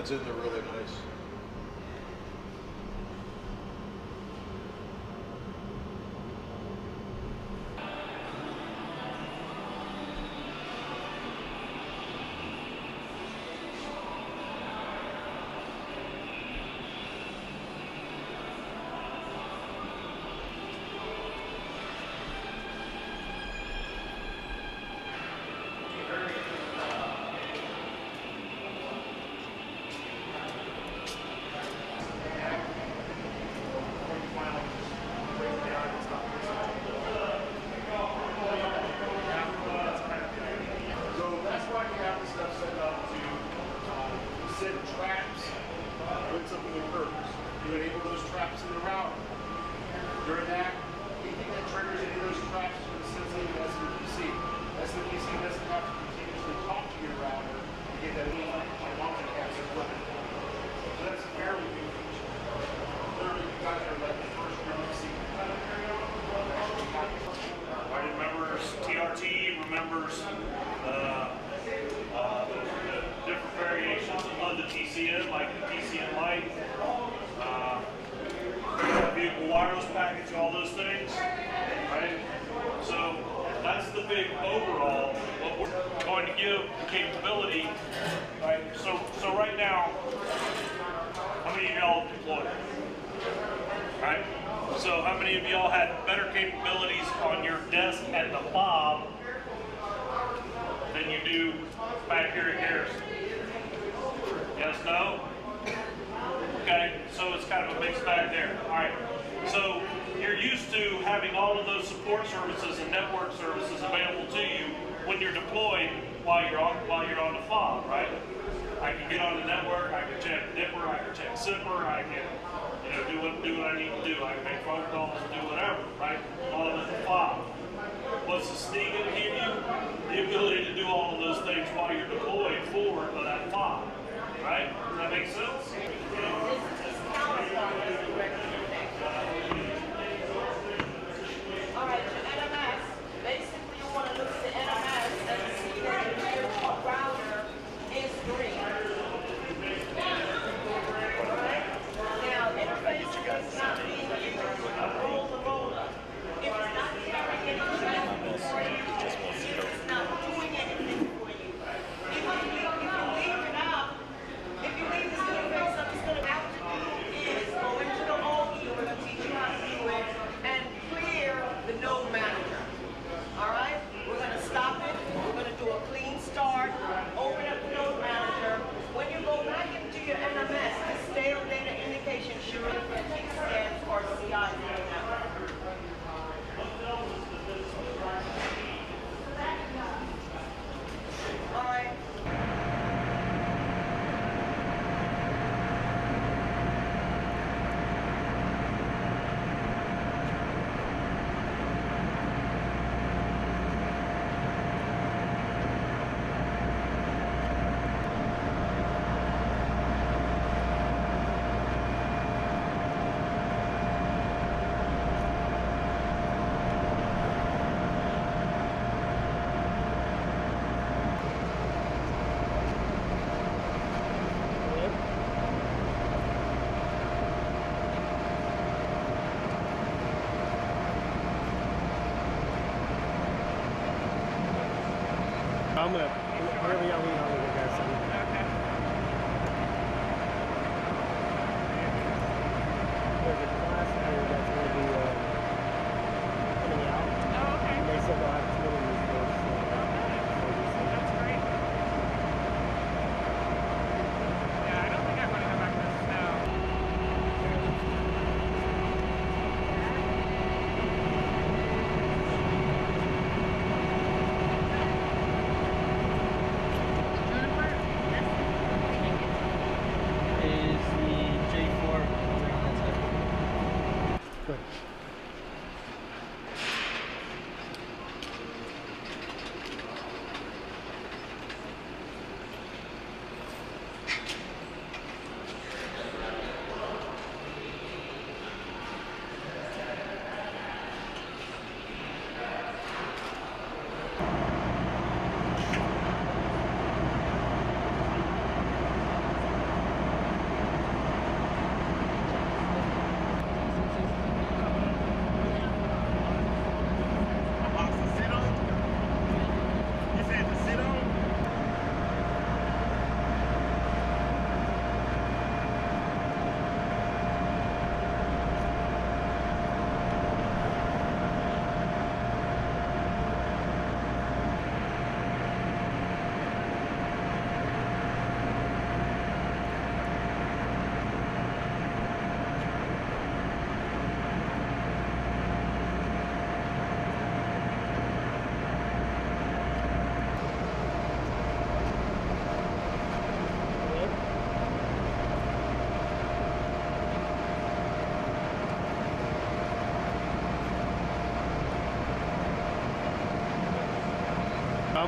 blends in there really nice. I'm gonna wherever y'all leave, I'm gonna go grab something. Okay. There's a class here that's gonna be coming out. Oh, okay. And they said they'll have 2 of these days. That's great. Yeah, I don't think I want to go back to the snow.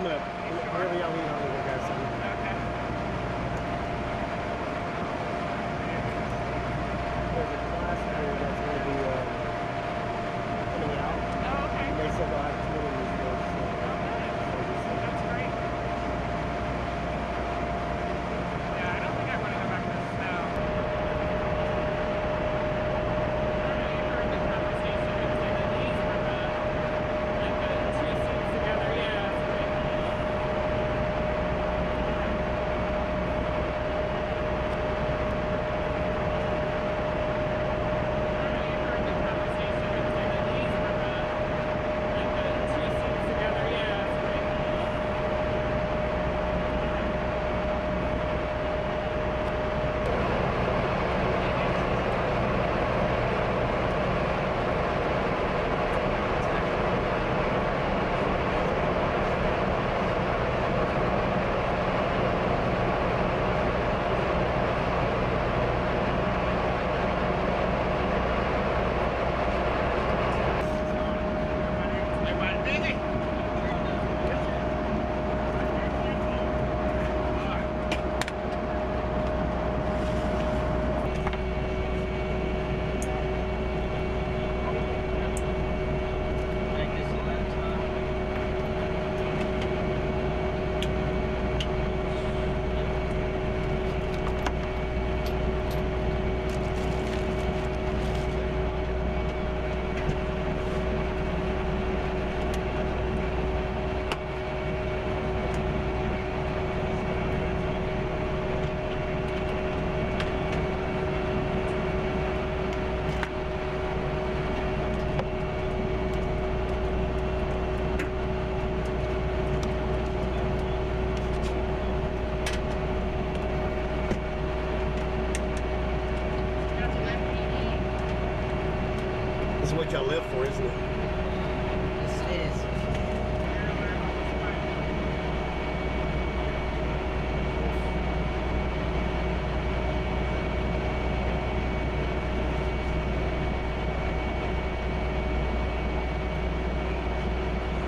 I'm gonna. Here we are. We on the guys. Okay. There's a class crew that's going to be coming out. Oh, okay. And they said they'll have 2 of these days. So, That's great. Yeah, I don't think I want to go back to the snow. I heard the conversation between the knees were like the 2 seats together. Yeah, that's great. This is what y'all live for, isn't it? This is.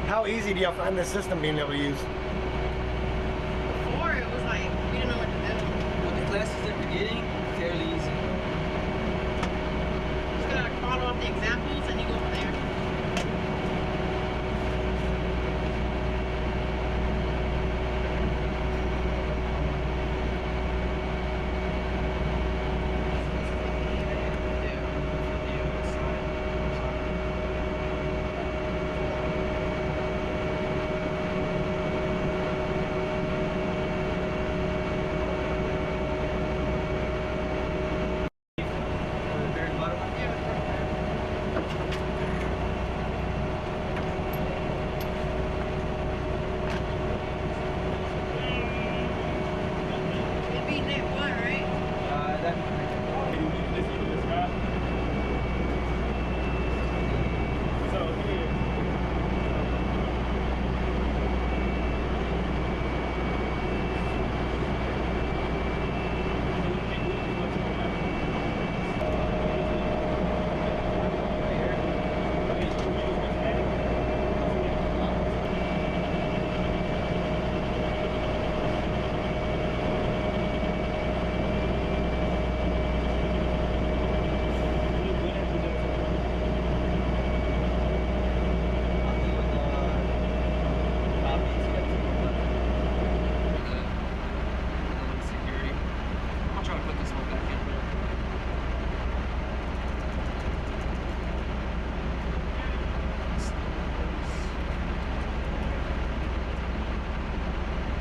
How easy do y'all find this system being able to use? Before it was like we didn't know what to do. With the classes at the beginning, fairly easy. Just gotta follow up the examples and you go from there. It'd be net one, right? I'll try to put this one back in there.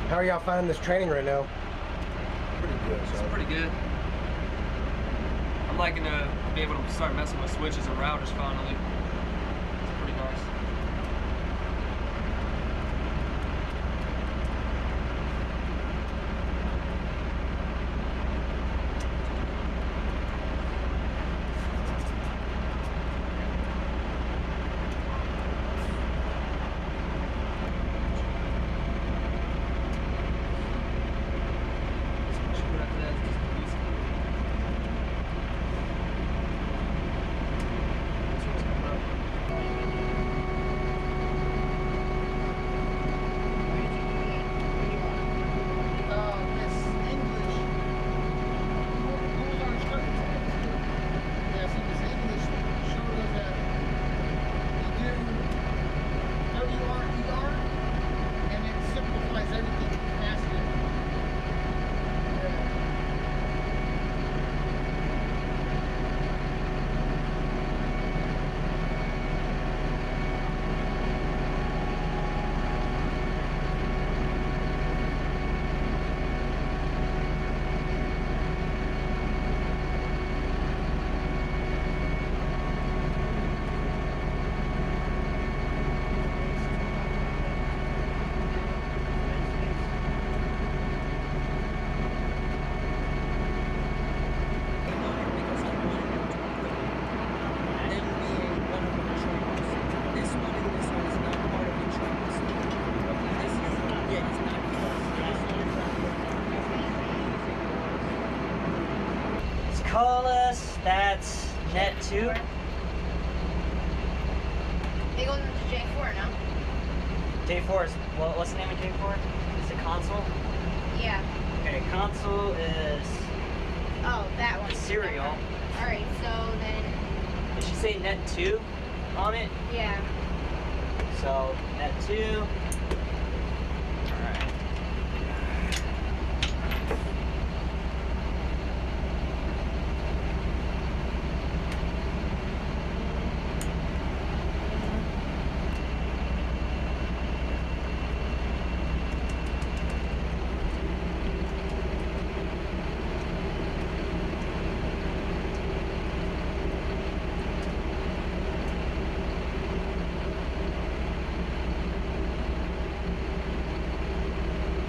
How are y'all finding this training right now? Pretty good, It's so. pretty good. I'm liking to be able to start messing with switches and routers finally. It's pretty nice. This one's coming up. Call us. That's net 2. They go into J4 now. J4 is, what's the name of J4? Is it console? Yeah. Okay, console is Oh, that one. serial. Alright, so then, Did she say net 2 on it? yeah. So net 2. Alright.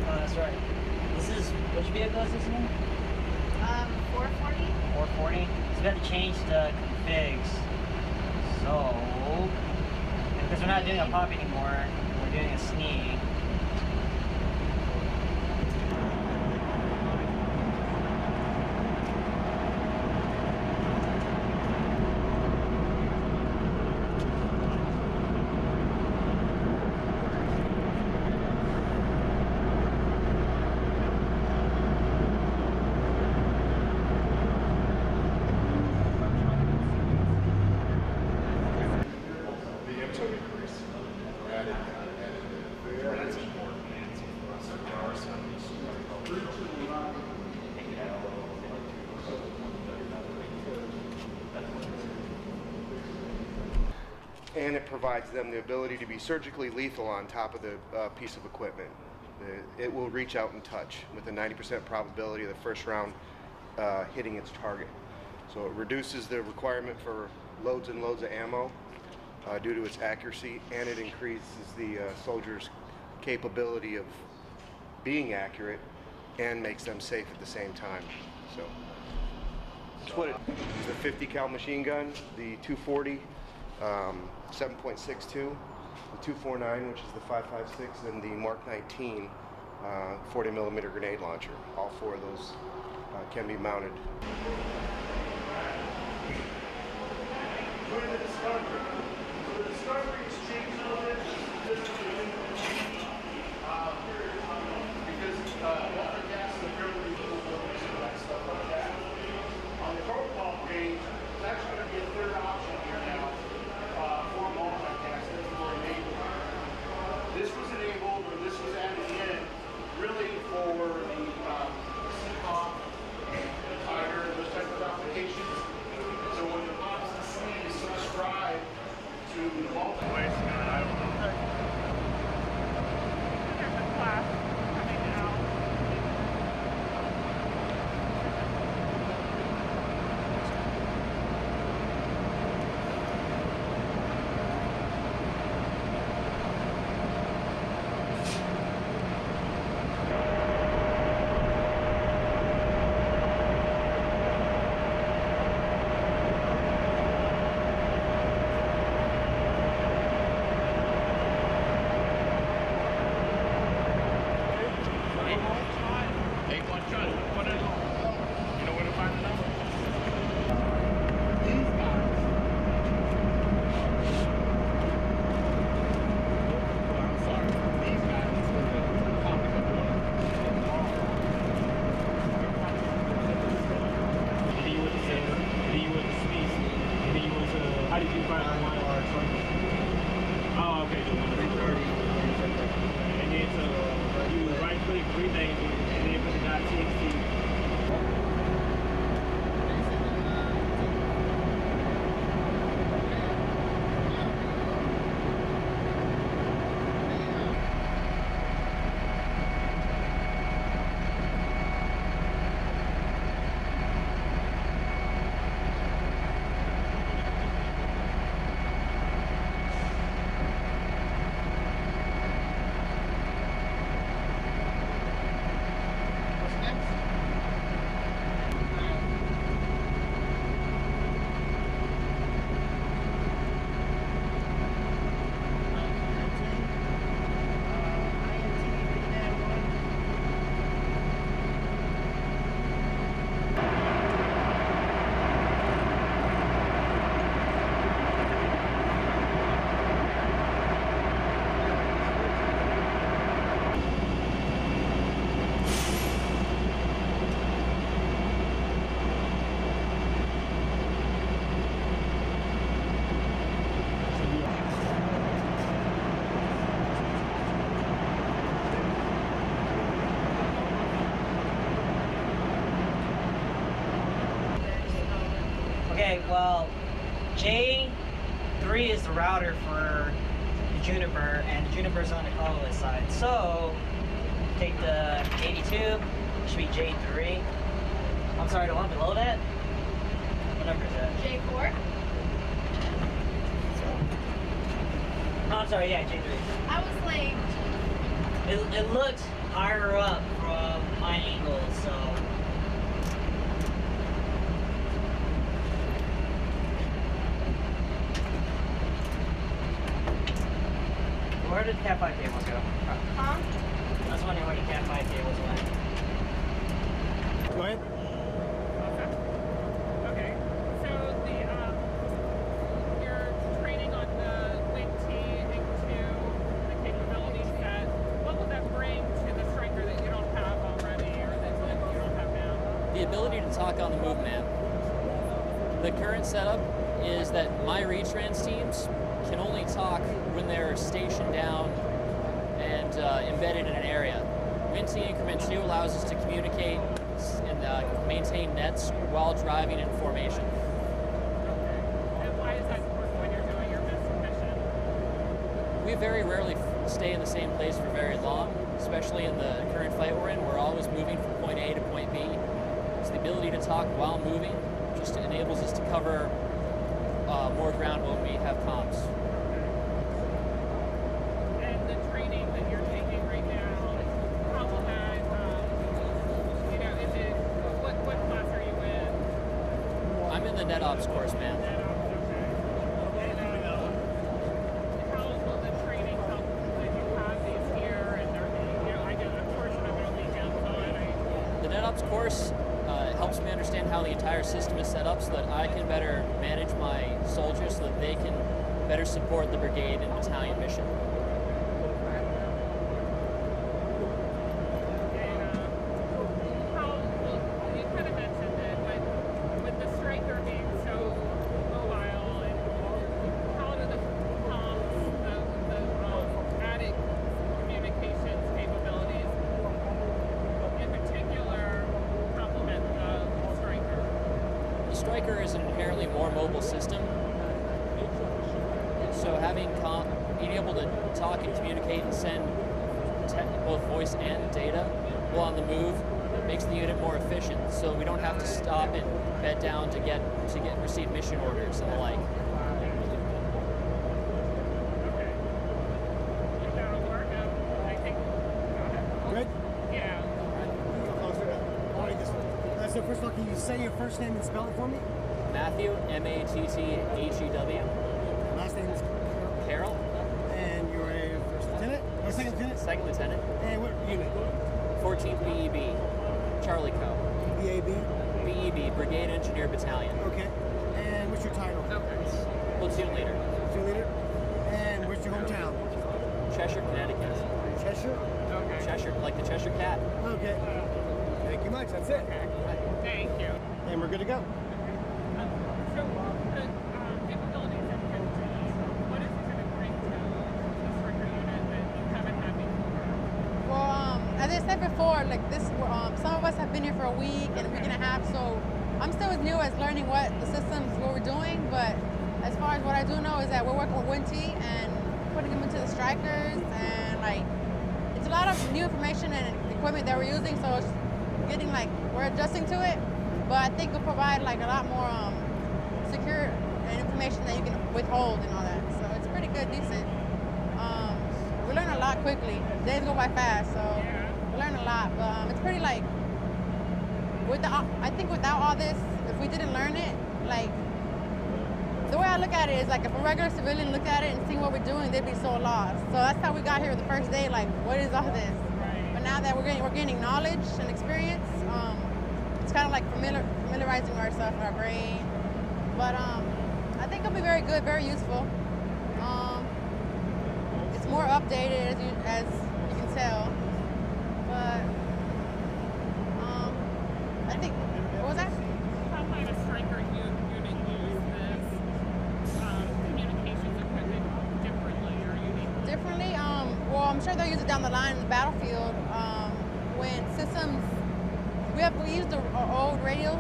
That's right. This is, which vehicle is this again? 440? 440. So we have to change the configs. So, because we're not doing a pop anymore, we're doing a SNE. And it provides them the ability to be surgically lethal on top of the piece of equipment. It will reach out and touch with a 90% probability of the first round hitting its target. So it reduces the requirement for loads and loads of ammo due to its accuracy, and it increases the soldier's capability of being accurate and makes them safe at the same time. So that's what it is. The 50 cal machine gun, the 240, 7.62, the 249, which is the 5.56, and the Mark 19 40 millimeter grenade launcher. All 4 of those can be mounted. During the discovery. So the discovery has changed a little bit because water gas is fairly lethal and that stuff like that. On the protocol page, it's actually going to be a third option here now for multicast that we were enabled. This was enabled, or this was added in, really for the CCOP, the Tiger, those type of applications. So when the box is subscribe to the multi-waste gun, I don't know. There's a class coming out. Okay, well, J3 is the router for the Juniper, and Juniper's on the colorless side. So, take the 82, it should be J3. I'm sorry, the one below that? What number is that? J4? Oh, I'm sorry, yeah, J3. I was like, It looked higher up from my angle, so. Where did Cat 5 cables go? huh? I was wondering where the Cat 5 cables went. Go ahead. Okay. So you're training on the Wing-T into the capability set. What will that bring to the striker that you don't have already, or that you don't have now? The ability to talk on the move, man. The current setup is that my retrans teams can only talk when they're stationed down and embedded in an area. Wing-T Increment 2 allows us to communicate and maintain nets while driving in formation. Okay. And why is that important when you're doing your mission? We very rarely stay in the same place for very long, especially in the current fight we're in. We're always moving from point A to point B. So the ability to talk while moving just enables us to cover more ground when we have comms. And the training that you're taking right now, how will that, is it, what class are you in? I'm in the NetOps course, man. And how will the training help that you have these here and they're, I get a portion of it will be hands-on. The NetOps course helps me understand how the entire system is set up so that I can better manage my soldiers so that they can better support the brigade and battalion mission. You kind of mentioned it, but with the striker being so mobile, and how do the comms, the added communications capabilities, in particular, complement the striker? The Striker is an inherently more mobile system, so being able to talk and communicate and send both voice and data while on the move makes the unit more efficient. So we don't have to stop and bed down to receive mission orders and the like. Okay. If that'll work, I think. Good? Yeah. Closer. All right, this one. So first of all, can you say your first name and spell it for me? Matthew, M-A-T-T-H-E-W. Last name is Carroll, and you're a first lieutenant or second lieutenant? second lieutenant. And what unit? 14th BEB, Charlie Co. BAB. BEB, Brigade Engineer Battalion. Okay. And what's your title? Platoon leader, Platoon leader. And where's your hometown? Cheshire, Connecticut. Cheshire. Cheshire, like the Cheshire Cat. Okay. Thank you much. That's it. Thank you. And we're good to go. So, the capabilities that can do, what is it going to bring to the striker unit that you haven't had before? Well, as I said before, like this, some of us have been here for a week and a half, so I'm still as new as learning what the systems, what we're doing. But as far as what I do know is that we're working with Wing-T and putting them into the strikers, and like it's a lot of new information and equipment that we're using. So it's getting we're adjusting to it, but I think we'll provide a lot more secure information that you can withhold and all that. So it's pretty good, decent. We learn a lot quickly. Days go by fast, so we learn a lot. But it's pretty I think without all this, if we didn't learn it, the way I look at it is if a regular civilian looked at it and seen what we're doing, they'd be so lost. So that's how we got here the first day. What is all this? But now that we're gaining knowledge and experience, it's kind of familiarizing ourselves with our brain. But I think it'll be very good, very useful. It's more updated, as you can tell. But I think, what was that? How might a striker unit use this communications equipment differently or uniquely? Differently? Well, I'm sure they'll use it down the line in the battlefield when systems. We use the old radio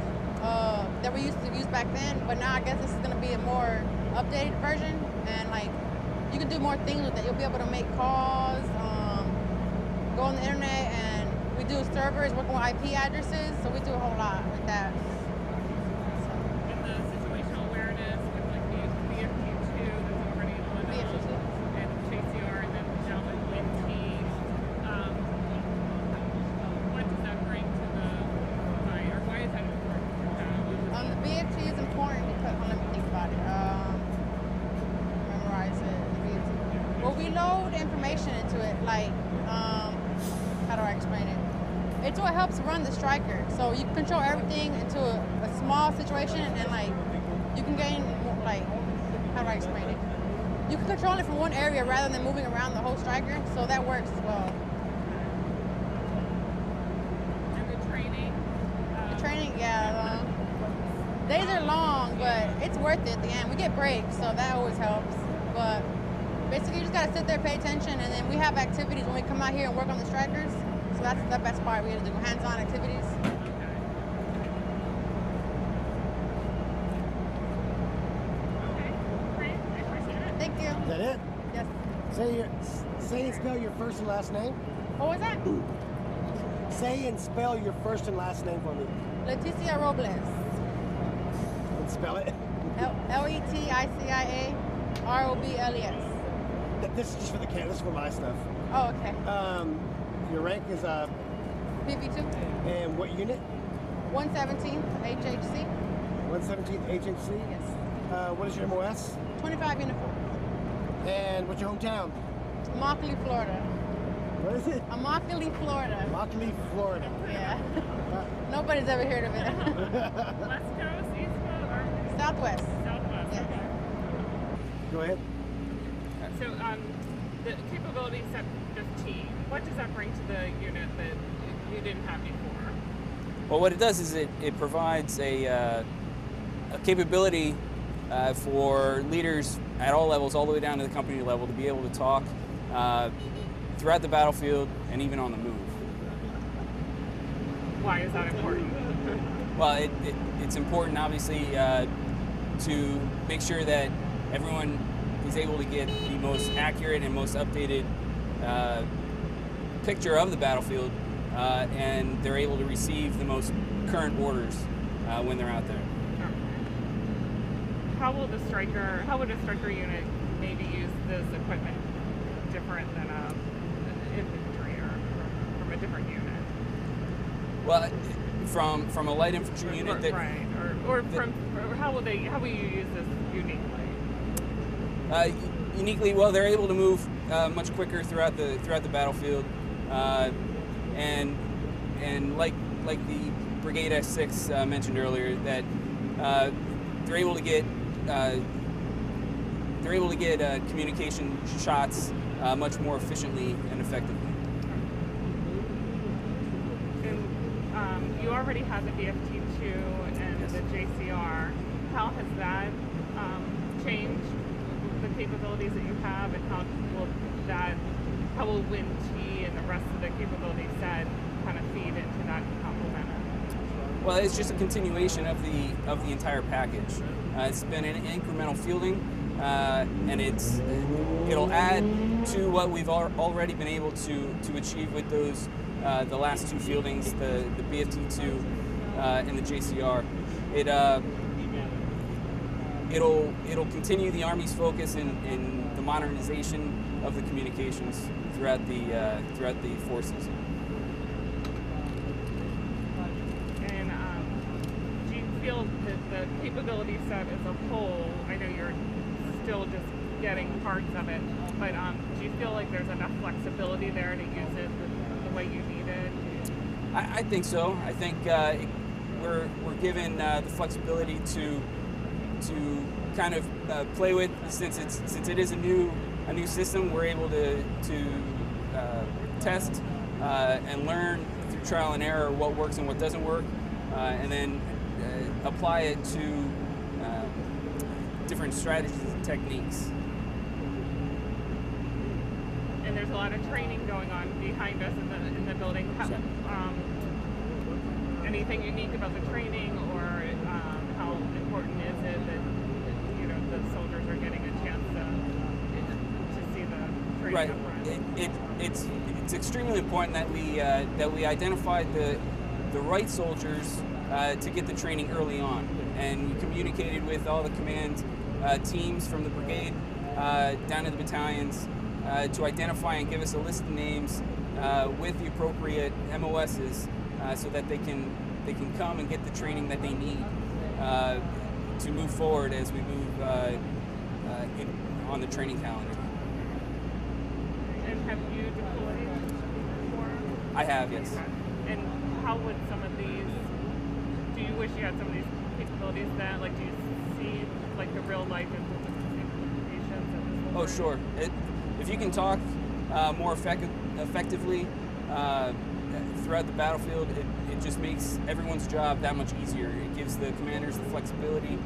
that we used to use back then, but now I guess this is gonna be a more updated version, and like you can do more things with it. You'll be able to make calls, go on the internet, and we do servers, working with IP addresses, so we do a whole lot with that. And the situational awareness with like the BFT2 that's already on BFT2. and JCR, and then now with WinT. What does that bring to the fight, or why is that important? The BFT is important because, let me think about it. Memorize it. The BFT. Well, we load information into it, like, how do I explain it? It's what helps run the striker. So you can control everything into a small situation, and like, you can gain, like, how do I explain it? You can control it from one area rather than moving around the whole striker, so that works as well. And the training? The training, yeah. Days are long, but it's worth it at the end. We get breaks, so that always helps. But basically, you just gotta sit there, pay attention, and then we have activities when we come out here and work on the strikers. So that's the best part. We get to do hands-on activities. Okay, great. I appreciate it. Thank you. Is that it? Yes. Say and spell your first and last name. What was that? Say and spell your first and last name for me. Leticia Robles. And spell it. Leticia-Robles. This is just for the camera. This is for my stuff. Oh, okay. Your rank is PV2. and what unit? 117th HHC. 117th HHC. Yes. What is your MOS? 25 uniform. And what's your hometown? Immokalee, Florida. What is it? Immokalee, Florida. Immokalee, Florida. Yeah. Nobody's ever heard of it. West Coast, East Coast, or Southwest. Southwest? Yes. Okay. Go ahead. So, the capability set 15, what does that bring to the unit that you didn't have before? Well, what it does is it provides a capability for leaders at all levels, all the way down to the company level, to be able to talk throughout the battlefield and even on the move. Why is that important? Well, it's important, obviously, to make sure that everyone is able to get the most accurate and most updated picture of the battlefield, and they're able to receive the most current orders when they're out there. How would a striker unit maybe use this equipment different than an infantry or from a different unit? Well, from a light infantry unit, right? Or how will you use this uniquely? Uniquely, well, they're able to move much quicker throughout the battlefield, and like the Brigade S6 mentioned earlier, that they're able to get communication shots much more efficiently and effectively. And you already have the BFT2 and Yes. the JCR. How has that changed the capabilities that you have, and how will WinT and the rest of the capability set kind of feed into that and complement it? Well, it's just a continuation of the entire package. It's been an incremental fielding, and it'll add to what we've already been able to achieve with those the last two fieldings, the BFT2 and the JCR. It'll continue the Army's focus in the modernization of the communications throughout the forces. And do you feel that the capability set as a whole, I know you're still just getting parts of it, but do you feel like there's enough flexibility there to use it the way you need it? I think so. I think we're given the flexibility to kind of play with, since it is a new system. We're able to test and learn through trial and error what works and what doesn't work, and then apply it to different strategies and techniques. And there's a lot of training going on behind us in the building. Anything unique about the training, or very Right. different. It's extremely important that we identify the right soldiers to get the training early on, and we communicated with all the command teams from the brigade down to the battalions to identify and give us a list of names with the appropriate MOSs so that they can come and get the training that they need to move forward as we move on the training calendar. And have you deployed before? I have, yes. And how would some of these, do you wish you had some of these capabilities then? Like, do you see like the real life implications of this? Oh, sure. If you can talk more effectively throughout the battlefield, it just makes everyone's job that much easier. It gives the commanders the flexibility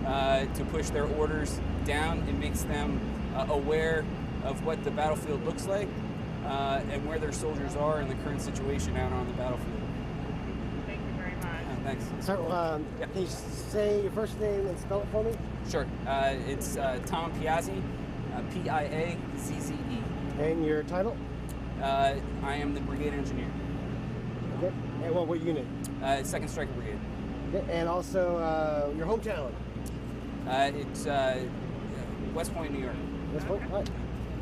to push their orders down. It makes them aware of what the battlefield looks like and where their soldiers are in the current situation out on the battlefield. Thank you very much. Thanks. Sir, can you say your first name and spell it for me? Sure. It's Tom Piazzi, Piazze. And your title? I am the brigade engineer. Okay. And what unit? 2nd Striker Brigade. Okay. And also your hometown? It's West Point, New York. West Point? All right.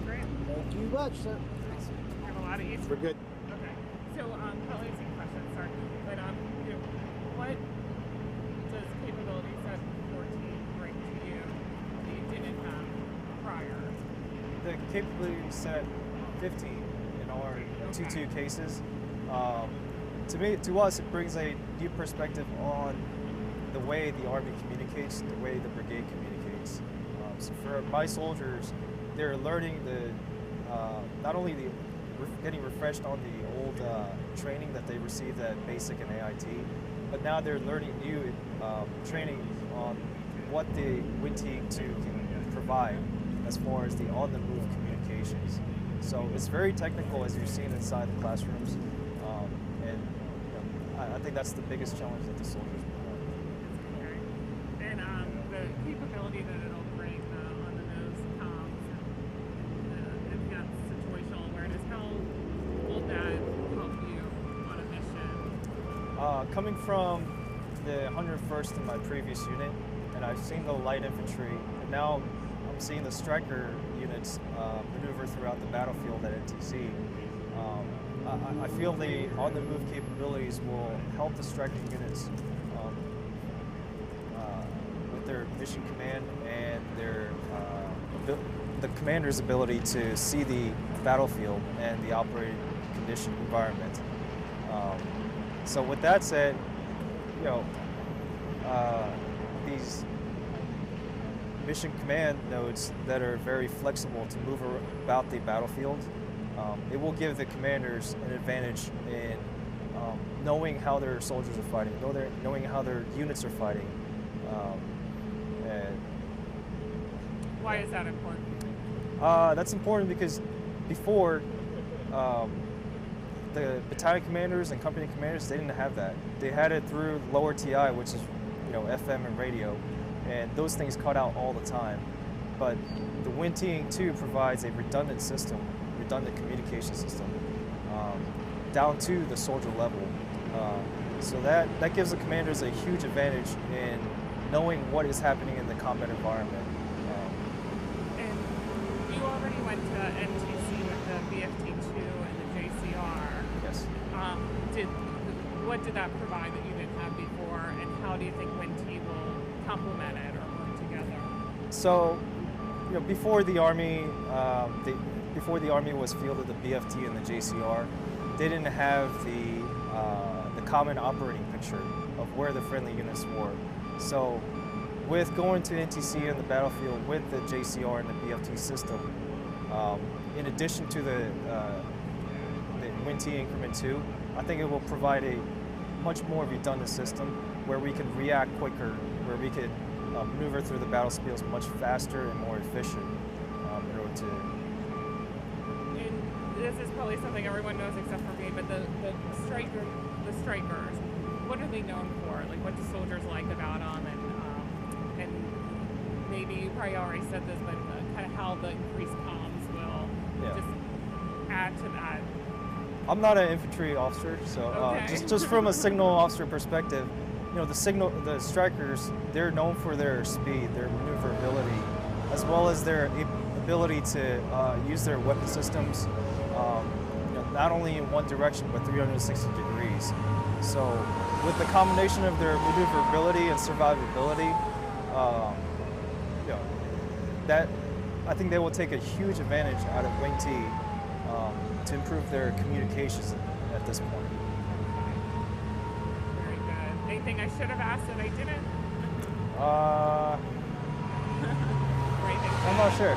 Great. Thank you much, sir. I have a lot of each. We're good. Okay. So, probably the same question, sorry. But, you know, what does capability set 14 bring to you that you didn't have prior? The capability set 15 in our 2-2 cases. To us, it brings a new perspective on the way the Army communicates, the way the brigade communicates. So for my soldiers, they're learning not only getting refreshed on the old training that they received at basic and AIT, but now they're learning new training on what the WinTeague 2 can provide as far as the on-the-move communications. So it's very technical, as you've seen inside the classrooms, and I think that's the biggest challenge that the soldiers will have. Okay. And the capability that it'll bring on the nose comms and enhanced situational awareness, how will that help you on a mission? Coming from the 101st in my previous unit, and I've seen the light infantry, and now I'm seeing the striker units maneuver throughout the battlefield at NTC. I feel the on-the-move capabilities will help the striker units with their mission command and the commander's ability to see the battlefield and the operating condition environment. So with that said, these mission command nodes that are very flexible to move about the battlefield, it will give the commanders an advantage in knowing how their soldiers are fighting, knowing how their units are fighting. And why is that important? That's important because before, the battalion commanders and company commanders, they didn't have that. They had it through lower TI, which is FM and radio, and those things cut out all the time. But the WinTeague 2 provides a redundant system, redundant communication system, down to the soldier level. So that gives the commanders a huge advantage in knowing what is happening in the combat environment. And you already went to NTC with the BFT2 and the JCR. Yes. What did that provide that you didn't have before, and how do you think WinTeague will complement it or work together? So, before the Army, was fielded the BFT and the JCR, they didn't have the common operating picture of where the friendly units were. So, with going to NTC in the battlefield with the JCR and the BFT system, in addition to the WinTeague Increment 2, I think it will provide a much more redundant system where we can react quicker, where we could maneuver through the battlefields much faster and more efficient in order to. And this is probably something everyone knows except for me, but the strikers, what are they known for? Like, what do soldiers like about them? And maybe you probably already said this, but kind of how the increased comms will just add to that? I'm not an infantry officer, so Okay. just from a signal officer perspective, you know, the strikers, they're known for their speed, their maneuverability, as well as their ability to use their weapon systems, you know, not only in one direction but 360 degrees. So, with the combination of their maneuverability and survivability, you know, that I think they will take a huge advantage out of Wing T to improve their communications at this point. Very good. Anything I should have asked that I didn't? Or anything I'm not sure.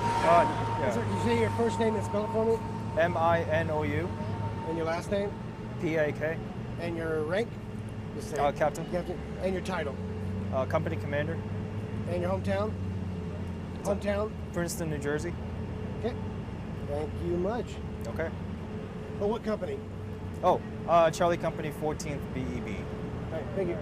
Sir, can you say your first name and spell it for me? M-I-N-O-U, And your last name? P-A-K, And your rank? Just say it. Captain, Captain. And your title? Company Commander, And your hometown? Hometown? Princeton, New Jersey. Okay. Thank you much. Okay. But what company? Oh, Charlie Company 14th BEB. All right, thank you.